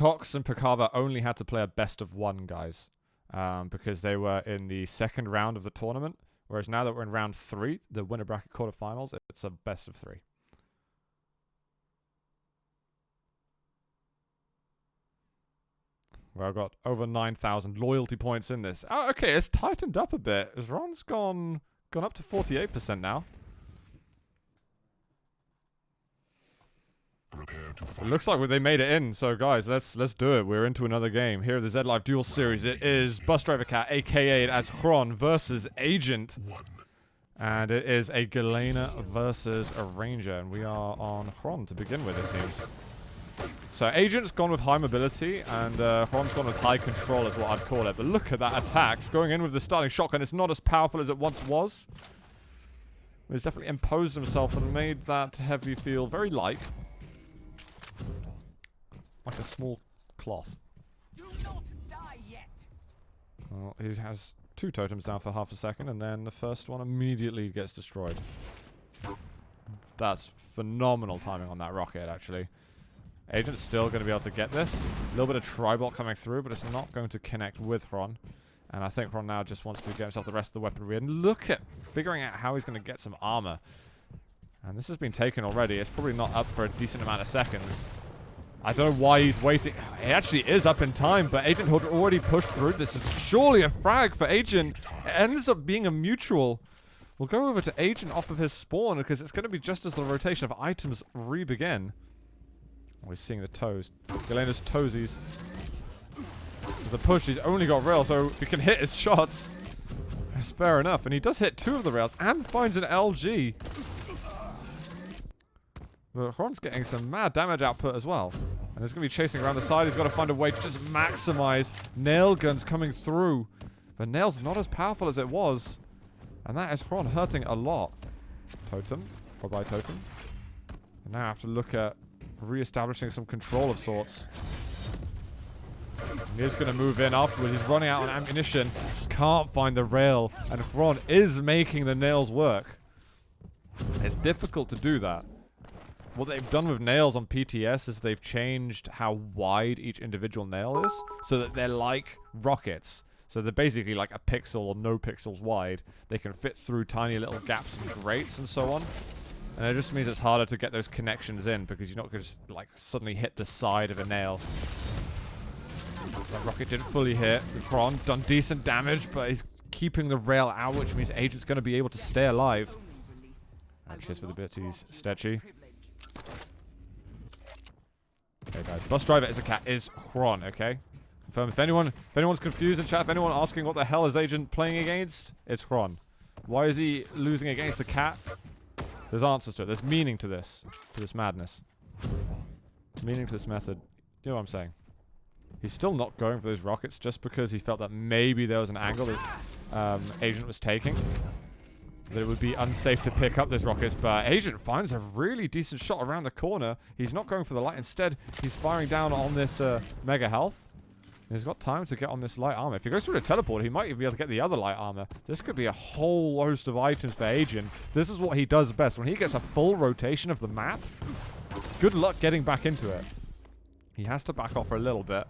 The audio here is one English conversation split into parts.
Tox and Pakava only had to play a best of 1, guys, because they were in the second round of the tournament. Whereas now that we're in round 3, the winner bracket quarterfinals, it's a best of 3. Well, I've got over 9,000 loyalty points in this. Oh, okay, it's tightened up a bit. Xron's gone up to 48% now. It looks like they made it in. So, guys, let's do it. We're into another game here at the ZLive Duel Series. It is Bus Driver Cat, aka as Xron, versus Agent, and it is a Galena versus a Ranger, and we are on Xron to begin with. It seems. So Agent's gone with high mobility, and Xron's gone with high control is what I'd call it. But look at that attack. Going in with the starting shotgun. It's not as powerful as it once was. He's definitely imposed himself and made that heavy feel very light. Like a small cloth. Do not die yet. Well, he has 2 totems down for half a second, and then the first one immediately gets destroyed. That's phenomenal timing on that rocket, actually. Agent's still going to be able to get this. A little bit of tri-block coming through, but it's not going to connect with Xron. And I think Xron now just wants to get himself the rest of the weaponry. And look at figuring out how he's going to get some armor. And this has been taken already. It's probably not up for a decent amount of seconds. I don't know why he's waiting. He actually is up in time, but Agent had already pushed through. This is surely a frag for Agent. It ends up being a mutual. We'll go over to Agent off of his spawn, because it's going to be just as the rotation of items re-begin. We're seeing the toes. Galena's toesies. There's a push. He's only got rail, so if he can hit his shots, that's fair enough. And he does hit 2 of the rails and finds an LG. But Xron's getting some mad damage output as well. And he's going to be chasing around the side. He's got to find a way to just maximize nail guns coming through. But nail's not as powerful as it was. And that is Xron hurting a lot. Totem. Bye-bye, totem. And now I have to look at re-establishing some control of sorts. He's going to move in afterwards. He's running out on ammunition. Can't find the rail. And Xron is making the nails work. It's difficult to do that. What they've done with nails on PTS is they've changed how wide each individual nail is, so that they're like rockets. So they're basically like a pixel or no pixels wide. They can fit through tiny little gaps and grates and so on. And it just means it's harder to get those connections in, because you're not going to just like suddenly hit the side of a nail. That rocket didn't fully hit. Xron done decent damage, but he's keeping the rail out, which means Agent's going to be able to stay alive. And cheers for the bitties, Stetchy. Okay, guys. Bus Driver is a cat. Is Xron, okay? Confirm if anyone's confused in chat, if anyone asking what the hell is Agent playing against, it's Xron. Why is he losing against the cat? There's answers to it. There's meaning to this madness. Meaning to this method. You know what I'm saying? He's still not going for those rockets just because he felt that maybe there was an angle that Agent was taking. That it would be unsafe to pick up those rockets, but Agent finds a really decent shot around the corner. He's not going for the light. Instead, he's firing down on this mega health. He's got time to get on this light armor. If he goes through the teleport, he might even be able to get the other light armor. This could be a whole host of items for Agent. This is what he does best. When he gets a full rotation of the map, good luck getting back into it. He has to back off for a little bit.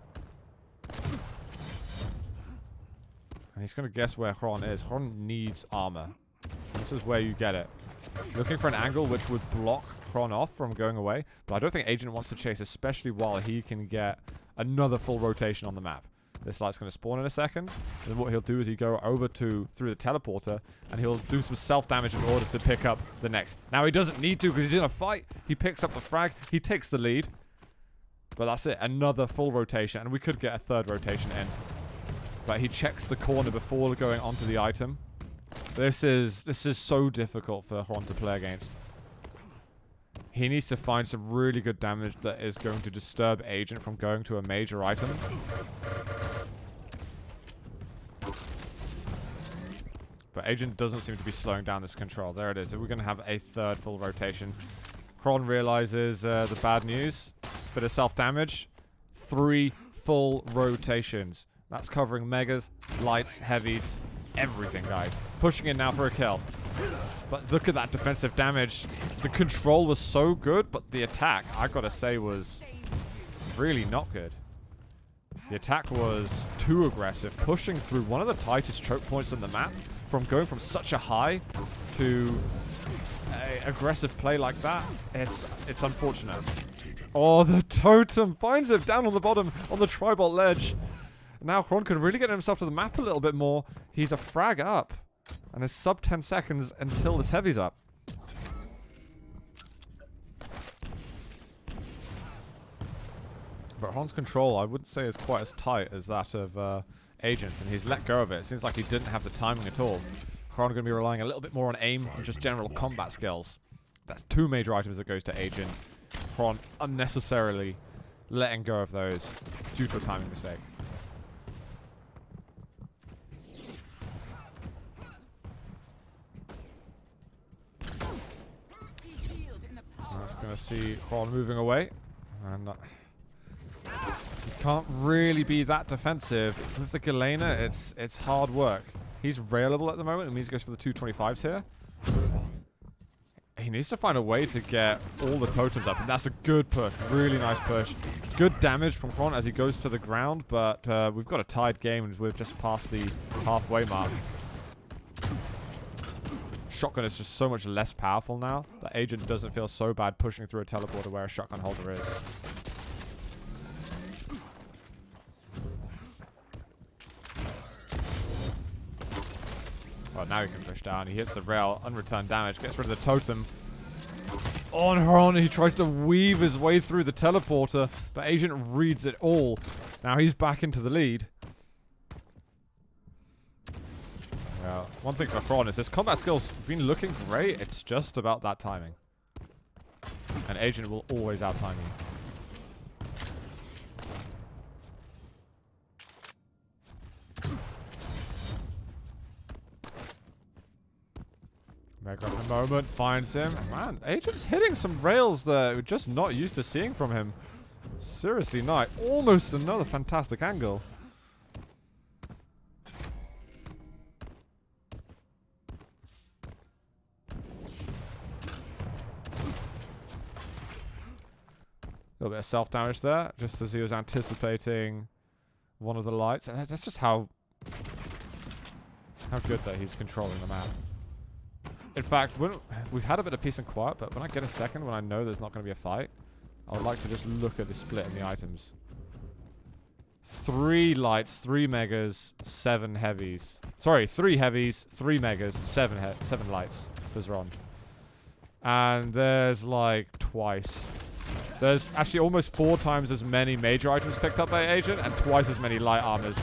And he's going to guess where Xron is. Xron needs armor. This is where you get it. Looking for an angle which would block Xron off from going away. But I don't think Agent wants to chase, especially while he can get another full rotation on the map. This light's going to spawn in a second. And what he'll do is he go over through the teleporter, and he'll do some self-damage in order to pick up the next. Now he doesn't need to because he's in a fight. He picks up the frag. He takes the lead. But that's it. Another full rotation. And we could get a third rotation in. But he checks the corner before going onto the item. This is so difficult for Xron to play against. He needs to find some really good damage that is going to disturb Agent from going to a major item. But Agent doesn't seem to be slowing down this control. There it is. We're going to have a third full rotation. Xron realizes the bad news. Bit of self-damage. 3 full rotations. That's covering megas, lights, heavies, everything, guys. Pushing in now for a kill. But look at that defensive damage. The control was so good, but the attack, I gotta say, was really not good. The attack was too aggressive, pushing through one of the tightest choke points on the map, from going from such a high to a aggressive play like that. It's unfortunate. Oh, the totem finds him down on the bottom on the tribal ledge. Now Xron can really get himself to the map a little bit more. He's a frag up, and it's sub 10 seconds until this heavy's up. But Xron's control, I wouldn't say is quite as tight as that of Agent's, and he's let go of it. It seems like he didn't have the timing at all. Xron going to be relying a little bit more on aim and just general combat skills. That's 2 major items that goes to Agent. Xron unnecessarily letting go of those due to a timing mistake. That's going to see Xron moving away. And you can't really be that defensive. With the Galena, it's hard work. He's railable at the moment. It means he goes for the 225s here. He needs to find a way to get all the totems up, and that's a good push. Really nice push. Good damage from Xron as he goes to the ground, but we've got a tied game, and we're just past the halfway mark. Shotgun is just so much less powerful now that Agent doesn't feel so bad pushing through a teleporter where a shotgun holder is. Well, now he can push down. He hits the rail, unreturned damage, gets rid of the totem. On Xron, he tries to weave his way through the teleporter, but Agent reads it all. Now he's back into the lead. Well, one thing for Xron is his combat skills have been looking great. It's just about that timing. And Agent will always out-time you. Mega at the moment finds him. Man, Agent's hitting some rails that we're just not used to seeing from him. Seriously not. Almost another fantastic angle. A little bit of self-damage there, just as he was anticipating one of the lights. And that's just how good that he's controlling the map. In fact, we've had a bit of peace and quiet, but when I get a second, when I know there's not going to be a fight, I would like to just look at the split in the items. 3 lights, 3 megas, 7 heavies. Sorry, 3 heavies, 3 megas, 7 lights for Xron. And there's like twice. There's actually almost 4 times as many major items picked up by Agent and twice as many light armors.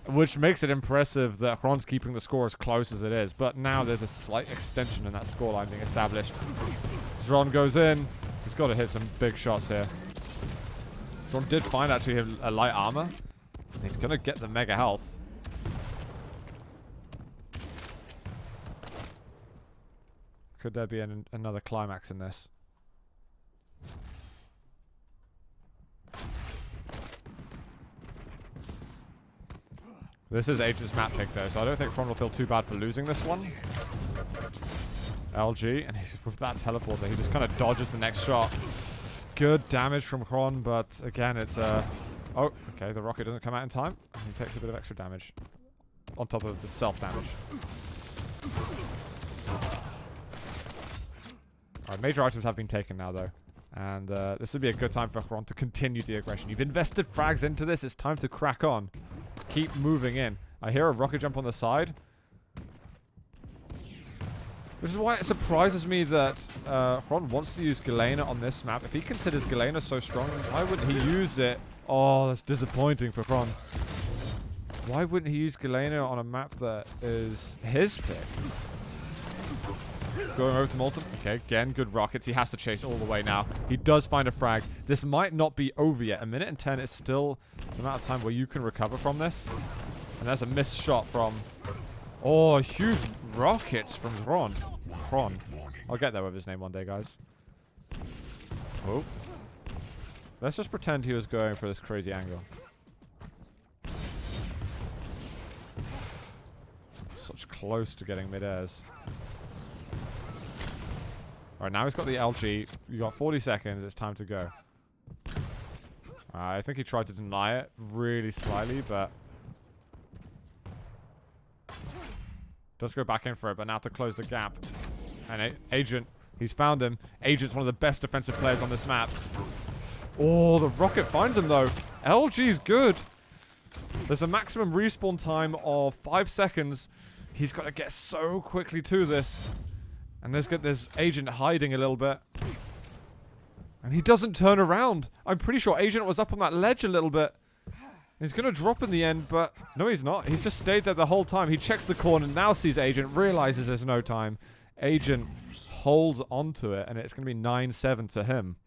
Which makes it impressive that Xron's keeping the score as close as it is. But now there's a slight extension in that scoreline being established. Xron goes in. He's got to hit some big shots here. Xron did find actually a light armor. And he's going to get the mega health. Could there be another climax in this? This is Agent's map pick though, so I don't think Xron will feel too bad for losing this one. LG, and with that teleporter, he just kind of dodges the next shot. Good damage from Xron, but again, it's oh, okay, the rocket doesn't come out in time. He takes a bit of extra damage on top of the self-damage. Alright, major items have been taken now though. And this would be a good time for Xron to continue the aggression. You've invested frags into this, it's time to crack on. Keep moving in. I hear a rocket jump on the side. Which is why it surprises me that Xron wants to use Galena on this map. If he considers Galena so strong, why wouldn't he use it? Oh, that's disappointing for Xron. Why wouldn't he use Galena on a map that is his pick? Going over to Molten. Okay, again, good rockets. He has to chase all the way now. He does find a frag. This might not be over yet. 1 minute and 10 is still the amount of time where you can recover from this. And there's a missed shot from... Oh, huge rockets from Xron. I'll get there with his name one day, guys. Oh. Let's just pretend he was going for this crazy angle. Such close to getting mid-airs. Alright, now he's got the LG. You got 40 seconds. It's time to go. I think he tried to deny it really slightly, but does go back in for it, but now to close the gap. And Agent, he's found him. Agent's one of the best defensive players on this map. Oh, the rocket finds him, though. LG's good. There's a maximum respawn time of 5 seconds. He's got to get so quickly to this. And there's Agent hiding a little bit. And he doesn't turn around. I'm pretty sure Agent was up on that ledge a little bit. He's going to drop in the end, but no, he's not. He's just stayed there the whole time. He checks the corner, now sees Agent, realizes there's no time. Agent holds onto it, and it's going to be 9-7 to him.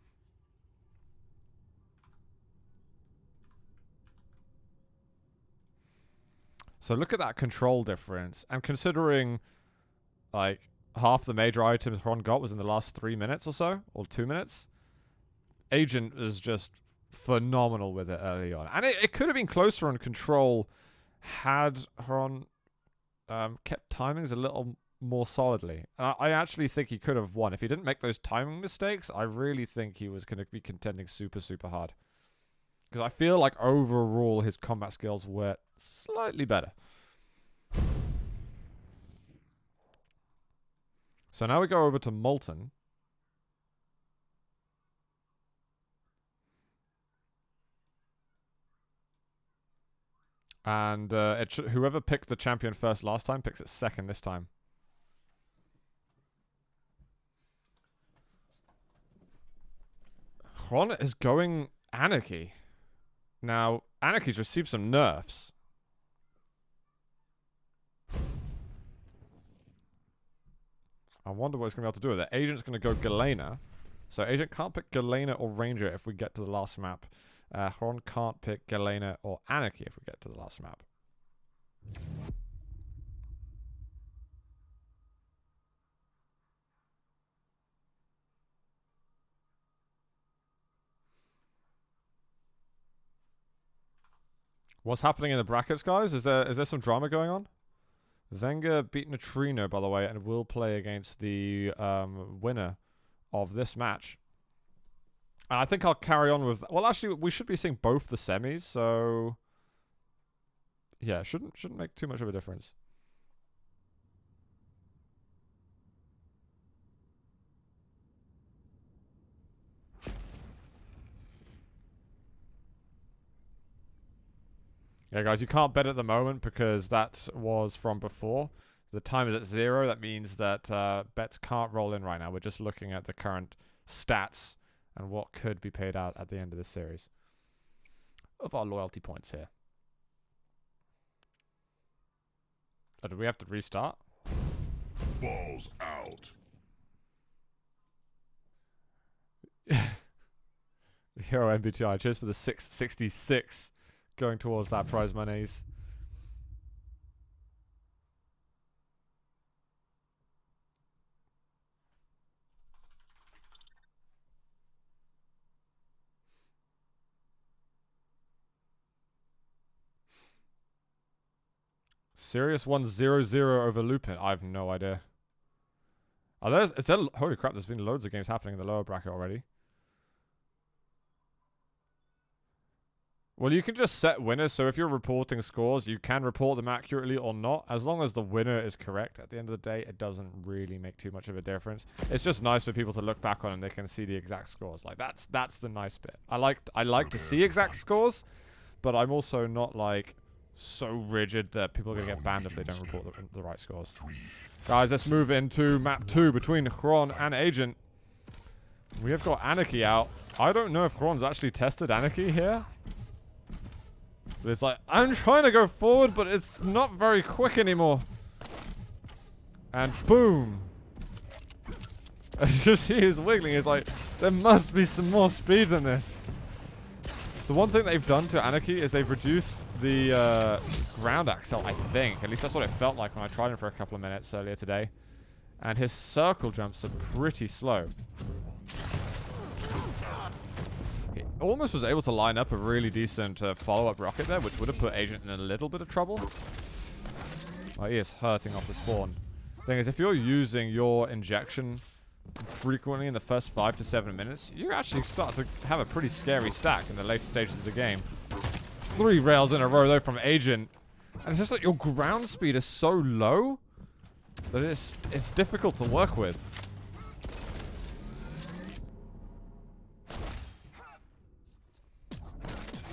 So look at that control difference. And considering, like, half the major items Xron got was in the last 3 minutes or so, or 2 minutes, Agent is just phenomenal with it early on. And it could have been closer on control had Xron kept timings a little more solidly. I actually think he could have won. If he didn't make those timing mistakes, I really think he was going to be contending super, super hard. Because I feel like overall his combat skills were slightly better. So now we go over to Molten. And whoever picked the champion first last time picks it second this time. Xron is going Anarchy. Now, Anarchy's received some nerfs. I wonder what it's going to be able to do with it. Agent's going to go Galena. So Agent can't pick Galena or Ranger if we get to the last map. Xron can't pick Galena or Anarchy if we get to the last map. What's happening in the brackets, guys? Is there some drama going on? Wenger beat Neutrino, by the way, and will play against the winner of this match. And I think I'll carry on with... Well, actually, we should be seeing both the semis, so... Yeah, shouldn't make too much of a difference. Yeah, guys, you can't bet at the moment because that was from before. The time is at 0. That means that bets can't roll in right now. We're just looking at the current stats and what could be paid out at the end of this series of our loyalty points here. Oh, do we have to restart? Balls out. Hero MBTI. Cheers for the 666 going towards that prize monies. Serious 1-0-0 over Lupin. I have no idea. Holy crap, there's been loads of games happening in the lower bracket already. Well, you can just set winners, so if you're reporting scores, you can report them accurately or not. As long as the winner is correct, at the end of the day, it doesn't really make too much of a difference. It's just nice for people to look back on and they can see the exact scores. Like, that's the nice bit. I like to see exact scores, but I'm also not, like, so rigid that people are going to get banned if they don't report the right scores. Guys, let's move into map 2 between Xron and Agent. We have got Anarchy out. I don't know if Xron's actually tested Anarchy here. But it's like, I'm trying to go forward, but it's not very quick anymore. And boom. As you can see, he's wiggling. It's like, there must be some more speed than this. The one thing they've done to Anarchy is they've reduced the ground axle, I think. At least that's what it felt like when I tried him for a couple of minutes earlier today. And his circle jumps are pretty slow. He almost was able to line up a really decent follow-up rocket there, which would have put Agent in a little bit of trouble. Oh, he is hurting off the spawn. Thing is, if you're using your injection frequently in the first 5 to 7 minutes, you actually start to have a pretty scary stack in the later stages of the game. 3 rails in a row though from Agent. And it's just like your ground speed is so low that it's difficult to work with.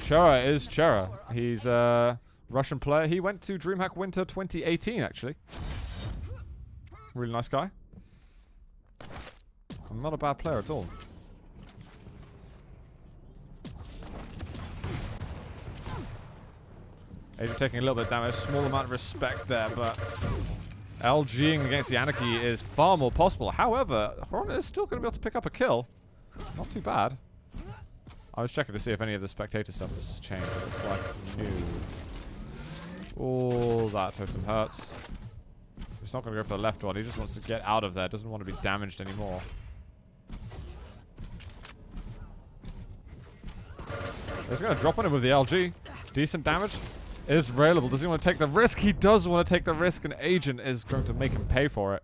Chera is Chera. He's a Russian player. He went to DreamHack Winter 2018 actually. Really nice guy. Not a bad player at all. Agent taking a little bit of damage. Small amount of respect there, but LGing against the Anarchy is far more possible. However, Xron is still going to be able to pick up a kill. Not too bad. I was checking to see if any of the spectator stuff has changed. It looks like new. Oh, that totem hurts. He's not going to go for the left one. He just wants to get out of there. Doesn't want to be damaged anymore. He's going to drop on him with the LG. Decent damage. Is railable. Does he want to take the risk? He does want to take the risk, and Agent is going to make him pay for it.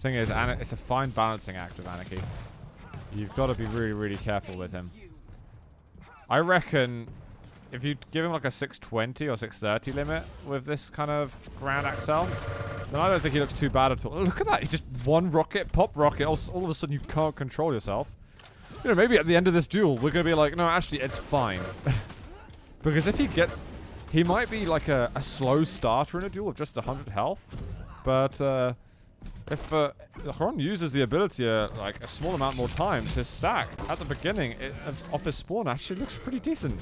Thing is, it's a fine balancing act with Anarchy. You've got to be really, really careful with him. I reckon if you give him like a 620 or 630 limit with this kind of ground axle, then I don't think he looks too bad at all. Look at that. He just one rocket, pop rocket. All of a sudden you can't control yourself. You know, maybe at the end of this duel, we're going to be like, no, actually, it's fine. Because if he gets... He might be like a slow starter in a duel with just 100 health. But if Xron uses the ability like a small amount more times, his stack at the beginning of his spawn actually looks pretty decent.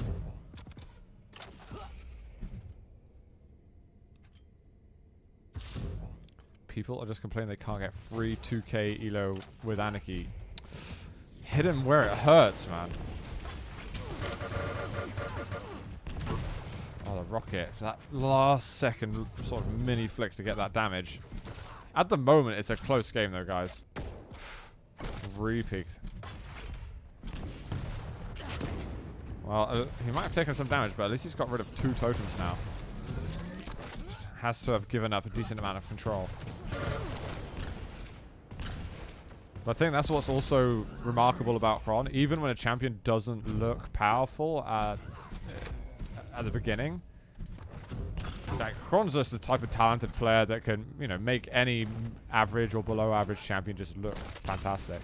People are just complaining they can't get free 2k elo with Anarchy. Hit him where it hurts, man. Oh, the rocket. That last second sort of mini flick to get that damage. At the moment, it's a close game though, guys. Repeat. Well, he might have taken some damage, but at least he's got rid of 2 totems now. Just has to have given up a decent amount of control. But I think that's what's also remarkable about Xron. Even when a champion doesn't look powerful at the beginning, like Xron's just the type of talented player that can, you know, make any average or below average champion just look fantastic.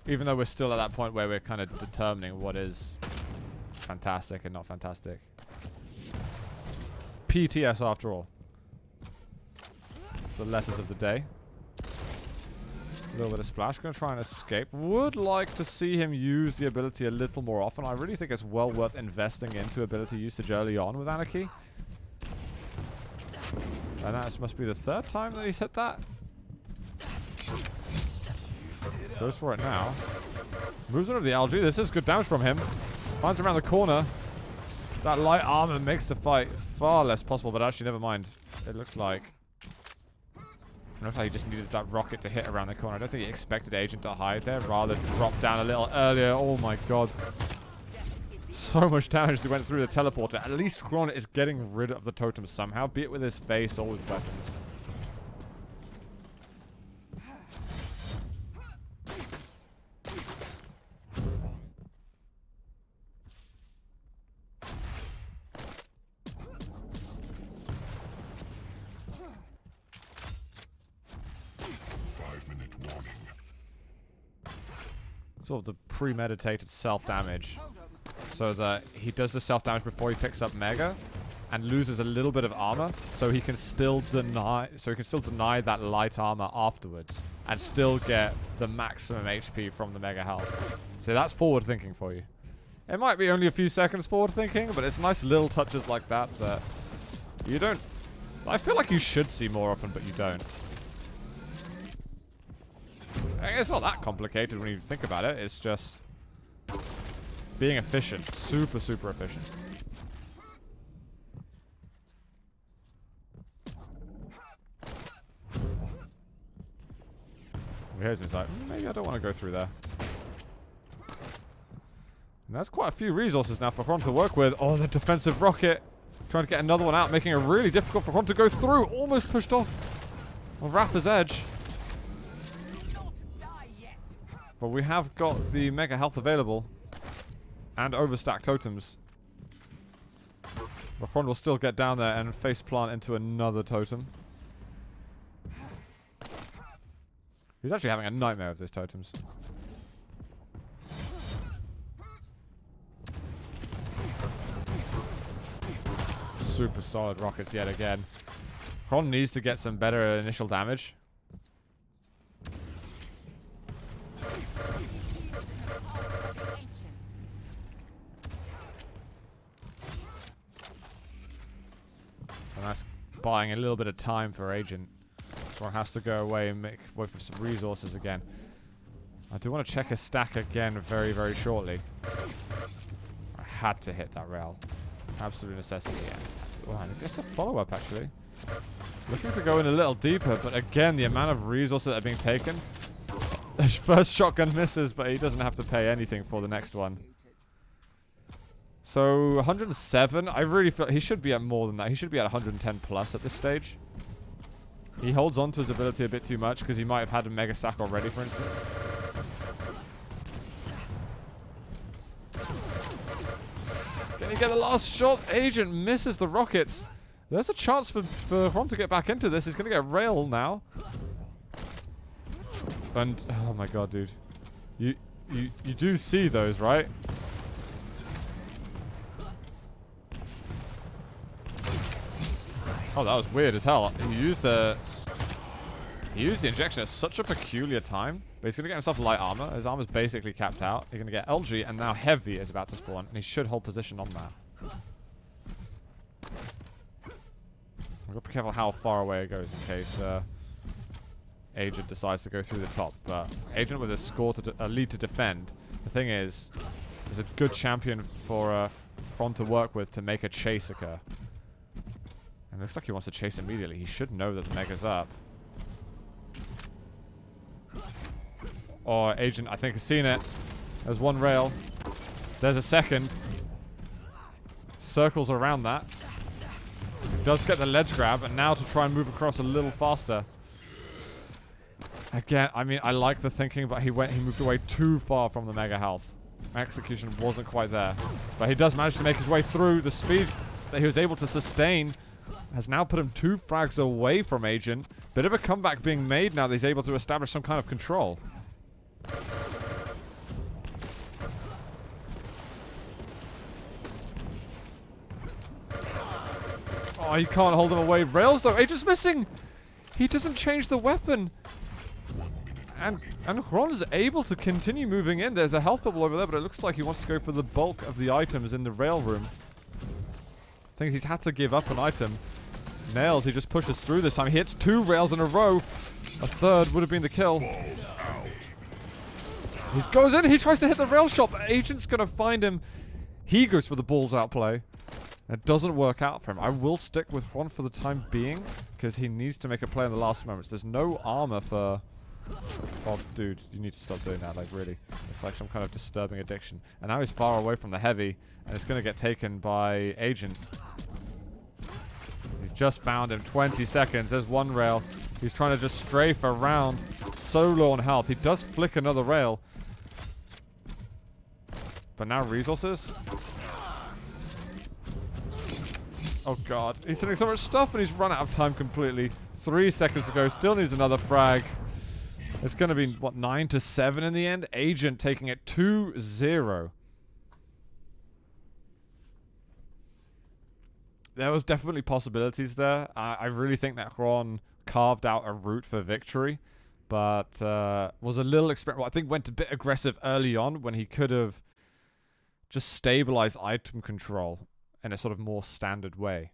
Even though we're still at that point where we're kind of determining what is fantastic and not fantastic. PTS after all. The letters of the day. A little bit of splash. Going to try and escape. Would like to see him use the ability a little more often. I really think it's well worth investing into ability usage early on with Anarchy. And that must be the 3rd time that he's hit that. Goes for it now. Moves over the LG. This is good damage from him. Finds around the corner. That light armor makes the fight far less possible, but actually, never mind. It looks like he just needed that rocket to hit around the corner. I don't think he expected Agent to hide there. Rather drop down a little earlier. Oh my god. So much damage that went through the teleporter. At least Xron is getting rid of the totem somehow, be it with his face or with weapons. Sort of the premeditated self-damage, so that he does the self-damage before he picks up Mega and loses a little bit of armor, so he can still deny that light armor afterwards and still get the maximum HP from the Mega health. So that's forward thinking for you. It might be only a few seconds forward thinking, but it's nice little touches like that that you don't... I feel like you should see more often, but you don't. It's not that complicated when you think about it. It's just being efficient. Super, super efficient. hears him. He's like, maybe I don't want to go through there. And that's quite a few resources now for Xron to work with. Oh, the defensive rocket. Trying to get another one out, making it really difficult for Xron to go through. Almost pushed off on Rafa's edge. But we have got the mega health available. And overstacked totems. But Xron will still get down there and face plant into another totem. He's actually having a nightmare of those totems. Super solid rockets yet again. Xron needs to get some better initial damage. And that's buying a little bit of time for Agent. Xron has to go away and make way for some resources again. I do want to check his stack again very, very shortly. I had to hit that rail. Absolute necessity. Yeah. Oh, I guess a follow-up actually. Looking to go in a little deeper, but again, the amount of resources that are being taken. His first shotgun misses, but he doesn't have to pay anything for the next one. So 107. I really feel he should be at more than that. He should be at 110 plus at this stage. He holds on to his ability a bit too much because he might have had a mega stack already, for instance. Can he get the last shot? Agent misses the rockets. There's a chance for Xron to get back into this. He's going to get rail now. And, oh my god, dude. You do see those, right? Oh, that was weird as hell. He used the injection at such a peculiar time. But he's going to get himself light armor. His armor's basically capped out. He's going to get LG, and now heavy is about to spawn. And he should hold position on that. I've got to be careful how far away it goes in case Agent decides to go through the top. But Agent with a score to a lead to defend. The thing is, there's a good champion for Xron to work with to make a chase occur. And it looks like he wants to chase immediately. He should know that the mega's up. Oh, Agent, I think, has seen it. There's one rail. There's a second. Circles around that. He does get the ledge grab, and now to try and move across a little faster. Again, I mean, I like the thinking, but he moved away too far from the mega health. Execution wasn't quite there. But he does manage to make his way through. The speed that he was able to sustain has now put him 2 frags away from Agent. Bit of a comeback being made now that he's able to establish some kind of control. Oh, he can't hold him away. Rails though. Agent's missing. He doesn't change the weapon. And Xron is able to continue moving in. There's a health bubble over there, but it looks like he wants to go for the bulk of the items in the rail room. Thinks he's had to give up an item. Nails, he just pushes through this time. He hits 2 rails in a row. A third would have been the kill. He goes in, he tries to hit the rail shot, but Agent's going to find him. He goes for the balls out play. It doesn't work out for him. I will stick with Xron for the time being, because he needs to make a play in the last moments. There's no armor for... Oh, dude, you need to stop doing that, like, really. It's like some kind of disturbing addiction. And now he's far away from the heavy, and it's going to get taken by Agent. He's just found him. 20 seconds. There's one rail. He's trying to just strafe around. So low on health. He does flick another rail. But now resources. Oh, God. He's hitting so much stuff, and he's run out of time completely. 3 seconds to go. Still needs another frag. It's going to be, what, 9-7 in the end? Agent taking it 2-0. There was definitely possibilities there. I really think that Xron carved out a route for victory, but was a little I think went a bit aggressive early on when he could have just stabilized item control in a sort of more standard way.